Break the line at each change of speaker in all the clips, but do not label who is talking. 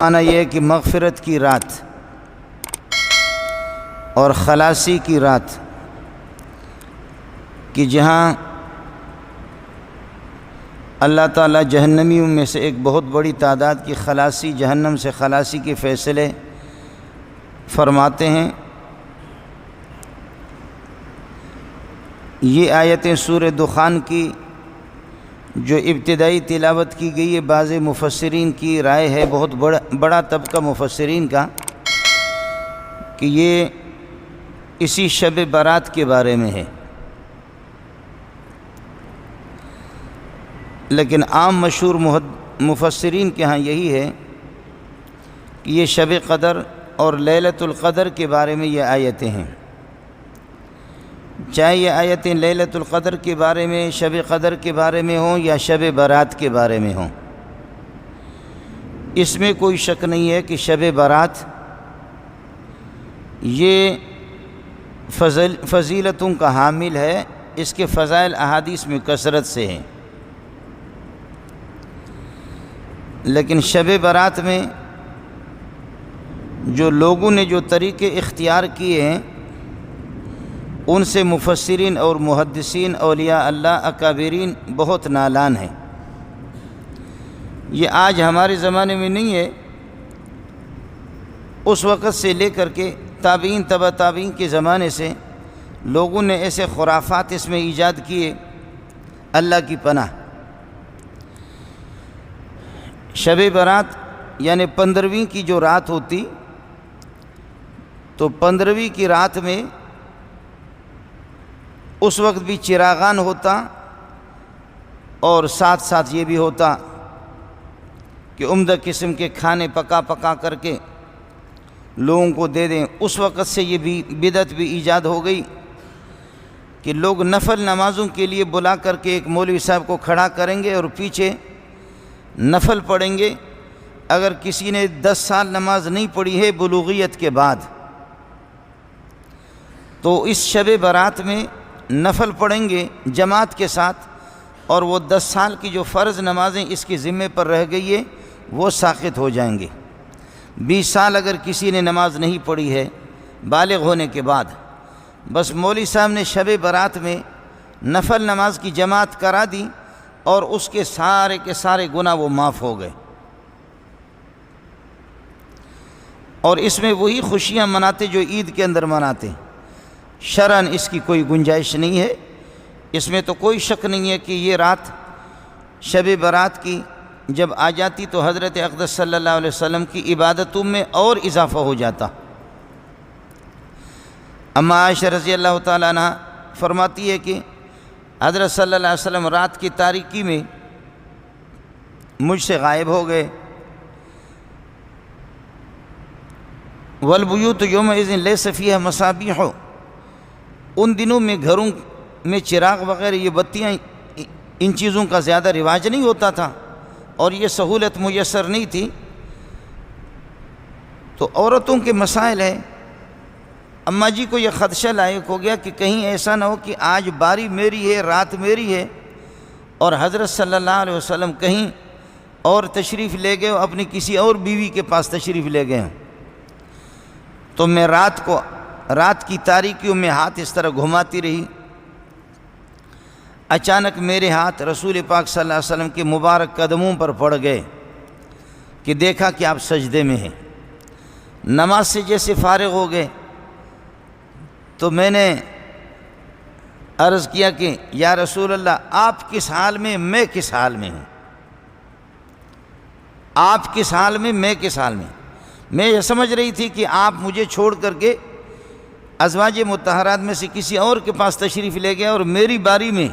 معنی یہ ہے کہ مغفرت کی رات اور خلاصی کی رات، کہ جہاں اللہ تعالیٰ جہنمیوں میں سے ایک بہت بڑی تعداد کی خلاصی، جہنم سے خلاصی کے فیصلے فرماتے ہیں۔ یہ آیتیں سورہ دخان کی جو ابتدائی تلاوت کی گئی ہے، بعض مفسرین کی رائے ہے، بہت بڑا طبقہ مفسرین کا، کہ یہ اسی شب برات کے بارے میں ہے، لیکن عام مشہور مفسرین کے ہاں یہی ہے کہ یہ شب قدر اور لیلۃ القدر کے بارے میں یہ آیتیں ہیں۔ چاہے یہ آیتیں لیلۃ القدر کے بارے میں، شب قدر کے بارے میں ہوں یا شب برات کے بارے میں ہوں، اس میں کوئی شک نہیں ہے کہ شب برات یہ فضیلتوں کا حامل ہے، اس کے فضائل احادیث میں کثرت سے ہیں۔ لیکن شب برات میں جو لوگوں نے جو طریقے اختیار کیے ہیں، ان سے مفسرین اور محدثین، اولیاء اللہ، اکابرین بہت نالان ہیں۔ یہ آج ہمارے زمانے میں نہیں ہے، اس وقت سے لے کر کے تابعین، تبع تابعین کے زمانے سے لوگوں نے ایسے خرافات اس میں ایجاد کیے، اللہ کی پناہ۔ شب برات یعنی 15ویں کی جو رات ہوتی، تو 15ویں کی رات میں اس وقت بھی چراغان ہوتا، اور ساتھ ساتھ یہ بھی ہوتا کہ عمدہ قسم کے کھانے پکا کر کے لوگوں کو دے دیں۔ اس وقت سے یہ بھی بدعت بھی ایجاد ہو گئی کہ لوگ نفل نمازوں کے لیے بلا کر کے ایک مولوی صاحب کو کھڑا کریں گے اور پیچھے نفل پڑھیں گے۔ اگر کسی نے 10 سال نماز نہیں پڑھی ہے بلوغیت کے بعد، تو اس شب برات میں نفل پڑھیں گے جماعت کے ساتھ، اور وہ 10 سال کی جو فرض نمازیں اس کے ذمے پر رہ گئی ہے وہ ساقط ہو جائیں گے۔ 20 سال اگر کسی نے نماز نہیں پڑھی ہے بالغ ہونے کے بعد، بس مولوی صاحب نے شب برات میں نفل نماز کی جماعت کرا دی اور اس کے سارے گناہ وہ معاف ہو گئے، اور اس میں وہی خوشیاں مناتے جو عید کے اندر مناتے۔ شرعاً اس کی کوئی گنجائش نہیں ہے، اس میں تو کوئی شک نہیں ہے کہ یہ رات شب برات کی جب آ جاتی تو حضرت اقدس صلی اللہ علیہ وسلم کی عبادتوں میں اور اضافہ ہو جاتا۔ اما عائشہ رضی اللہ تعالیٰ عنہ فرماتی ہے کہ حضرت صلی اللہ علیہ وسلم رات کی تاریکی میں مجھ سے غائب ہو گئے۔ والبیوت یومئذ لیس فیہا مصابیح، ان دنوں میں گھروں میں چراغ وغیرہ، یہ بتیاں، ان چیزوں کا زیادہ رواج نہیں ہوتا تھا، اور یہ سہولت میسر نہیں تھی، تو عورتوں کے مسائل ہیں۔ اماں جی کو یہ خدشہ لاحق ہو گیا کہ کہیں ایسا نہ ہو کہ آج باری میری ہے، رات میری ہے، اور حضرت صلی اللہ علیہ وسلم کہیں اور تشریف لے گئے ہو، اپنی کسی اور بیوی کے پاس تشریف لے گئے ہوں۔ تو میں رات کی تاریکیوں میں ہاتھ اس طرح گھماتی رہی، اچانک میرے ہاتھ رسول پاک صلی اللہ علیہ وسلم کے مبارک قدموں پر پڑ گئے کہ دیکھا کہ آپ سجدے میں ہیں۔ نماز سے جیسے فارغ ہو گئے تو میں نے عرض کیا کہ یا رسول اللہ، آپ کس حال میں، میں کس حال میں ہوں؟ آپ کس حال میں، میں کس حال میں؟ میں یہ سمجھ رہی تھی کہ آپ مجھے چھوڑ کر کے ازواج مطہرات میں سے کسی اور کے پاس تشریف لے گئے، اور میری باری میں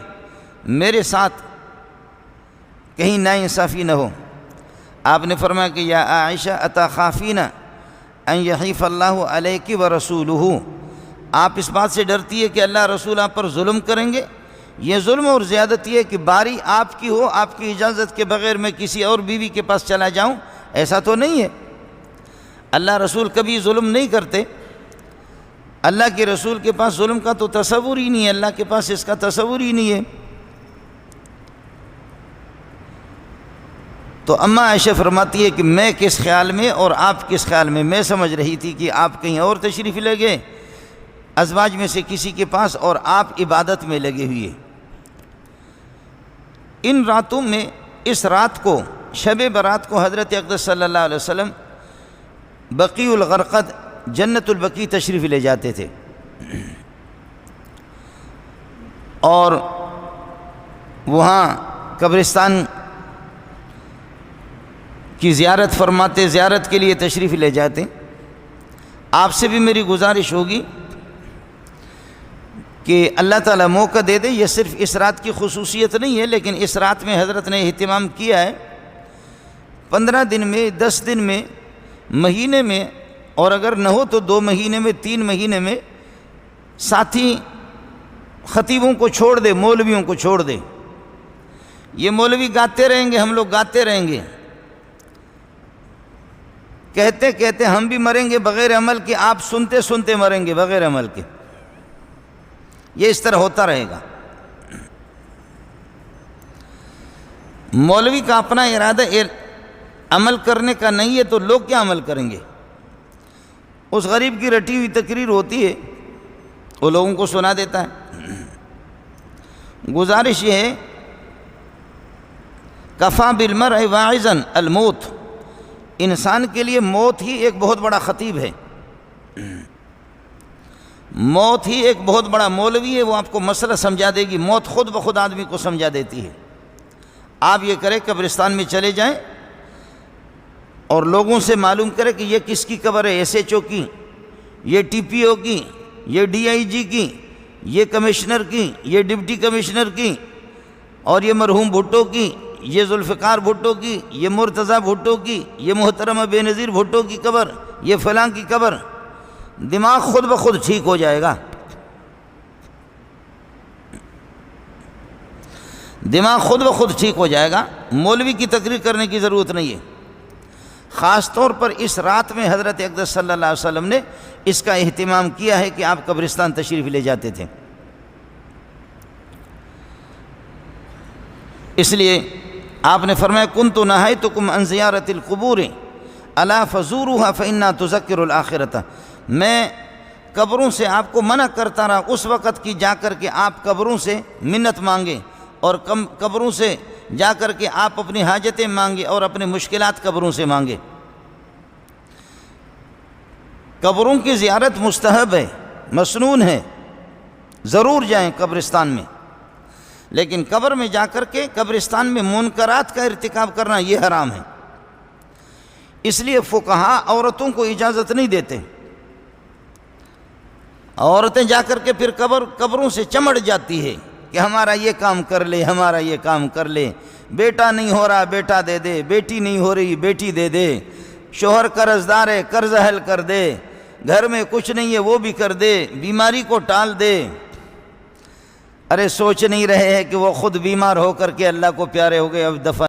میرے ساتھ کہیں ناانصافی نہ ہو۔ آپ نے فرمایا کہ یا عائشہ اتخافین ان یحیف اللہ علیک ورسولہ، آپ اس بات سے ڈرتی ہے کہ اللہ رسول آپ پر ظلم کریں گے؟ یہ ظلم اور زیادتی ہے کہ باری آپ کی ہو، آپ کی اجازت کے بغیر میں کسی اور بیوی کے پاس چلا جاؤں، ایسا تو نہیں ہے۔ اللہ رسول کبھی ظلم نہیں کرتے، اللہ کے رسول کے پاس ظلم کا تو تصور ہی نہیں ہے، اللہ کے پاس اس کا تصور ہی نہیں ہے۔ تو اماں عائشہ فرماتی ہے کہ میں کس خیال میں اور آپ کس خیال میں سمجھ رہی تھی کہ آپ کہیں اور تشریف لے گئے ازواج میں سے کسی کے پاس اور آپ عبادت میں لگے ہوئے۔ ان راتوں میں اس رات کو شب برات کو حضرت اقدس صلی اللہ علیہ وسلم بقیع الغرقد جنت البقیع تشریف لے جاتے تھے اور وہاں قبرستان کی زیارت فرماتے، زیارت کے لیے تشریف لے جاتے۔ آپ سے بھی میری گزارش ہوگی کہ اللہ تعالیٰ موقع دے دے، یہ صرف اس رات کی خصوصیت نہیں ہے، لیکن اس رات میں حضرت نے اہتمام کیا ہے 15 دن میں، 10 دن میں، مہینے میں، اور اگر نہ ہو تو 2 مہینے میں، 3 مہینے میں ساتھی خطیبوں کو چھوڑ دے، مولویوں کو چھوڑ دے۔ یہ مولوی گاتے رہیں گے، ہم لوگ گاتے رہیں گے، کہتے کہتے ہم بھی مریں گے بغیر عمل کے، آپ سنتے سنتے مریں گے بغیر عمل کے۔ یہ اس طرح ہوتا رہے گا۔ مولوی کا اپنا ارادہ عمل کرنے کا نہیں ہے تو لوگ کیا عمل کریں گے؟ اس غریب کی رٹی ہوئی تقریر ہوتی ہے، وہ لوگوں کو سنا دیتا ہے۔ گزارش یہ ہے، کفا بالمرء واعظا الموت، انسان کے لیے موت ہی ایک بہت بڑا خطیب ہے، موت ہی ایک بہت بڑا مولوی ہے، وہ آپ کو مسئلہ سمجھا دے گی۔ موت خود بخود آدمی کو سمجھا دیتی ہے۔ آپ یہ کریں قبرستان میں چلے جائیں اور لوگوں سے معلوم کریں کہ یہ کس کی قبر ہے، ایس ایچ او کی، یہ ٹی پی او کی، یہ ڈی آئی جی کی، یہ کمشنر کی، یہ ڈپٹی کمشنر کی، اور یہ مرحوم بھٹو کی، یہ ذوالفقار بھٹو کی، یہ مرتضیٰ بھٹو کی، یہ محترمہ بے نظیر بھٹو کی قبر، یہ فلاں کی قبر، دماغ خود بخود ٹھیک ہو جائے گا، دماغ خود بخود ٹھیک ہو جائے گا۔ مولوی کی تقریر کرنے کی ضرورت نہیں ہے۔ خاص طور پر اس رات میں حضرت اقدس صلی اللہ علیہ وسلم نے اس کا اہتمام کیا ہے کہ آپ قبرستان تشریف لے جاتے تھے۔ اس لیے آپ نے فرمایا کنت نہیتکم عن زیارت القبور الا فزوروها فإنها تذکر الآخرۃ، میں قبروں سے آپ کو منع کرتا رہا اس وقت کی جا کر کے آپ قبروں سے منت مانگیں، اور قبروں سے جا کر کے آپ اپنی حاجتیں مانگیں اور اپنے مشکلات قبروں سے مانگیں۔ قبروں کی زیارت مستحب ہے، مسنون ہے، ضرور جائیں قبرستان میں، لیکن قبر میں جا کر کے قبرستان میں منکرات کا ارتکاب کرنا یہ حرام ہے۔ اس لیے فقہا عورتوں کو اجازت نہیں دیتے۔ عورتیں جا کر کے پھر قبروں سے چمٹ جاتی ہے کہ ہمارا یہ کام کر لے، ہمارا یہ کام کر لے، بیٹا نہیں ہو رہا بیٹا دے دے، بیٹی نہیں ہو رہی بیٹی دے دے، شوہر قرض دار ہے قرض حل کر دے، گھر میں کچھ نہیں ہے وہ بھی کر دے، بیماری کو ٹال دے۔ ارے سوچ نہیں رہے ہیں کہ وہ خود بیمار ہو کر کے اللہ کو پیارے ہو گئے، اب دفع